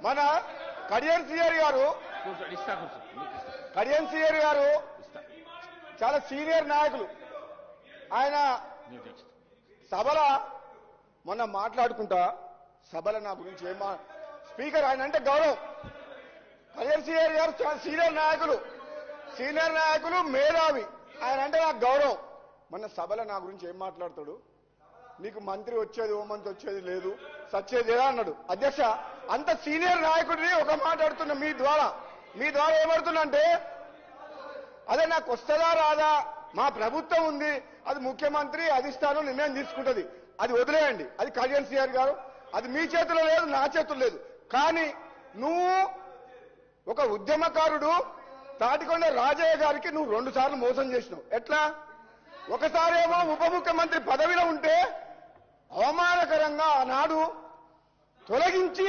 మన కడియం సిఆర్ గారు చాలా సీనియర్ నాయకులు. ఆయన సభల మొన్న మాట్లాడుకుంటా సభల నా గురించి స్పీకర్ ఆయన అంటే గౌరవం. కడియం సిఆర్ గారు చాలా సీనియర్ నాయకులు మేధావి. ఆయన అంటే నాకు గౌరవం. మొన్న సభల నా గురించి ఏం మాట్లాడతాడు? నీకు మంత్రి వచ్చేది హోంమంత్రి వచ్చేది లేదు సచ్చేది లేదా అన్నాడు. అధ్యక్ష, అంత సీనియర్ నాయకుడిని ఒక మాట్లాడుతున్నా మీ ద్వారా ఏమడుతున్నా అంటే, అదే నాకు వస్తుందా రాదా, మా ప్రభుత్వం ఉంది, అది ముఖ్యమంత్రి అధిష్టానం నిర్ణయం తీసుకుంటుంది, అది వదిలేయండి. అది కడియం సిఆర్ గారు, అది మీ చేతిలో లేదు, నా చేతుల్లో లేదు. కానీ నువ్వు ఒక ఉద్యమకారుడు తాటికొండ రాజయ్య గారికి నువ్వు 2 సార్లు మోసం చేసినావు. ఎట్లా? ఒకసారేమో ఉప ముఖ్యమంత్రి పదవిలో ఉంటే అవమానకరంగా ఆనాడు తొలగించి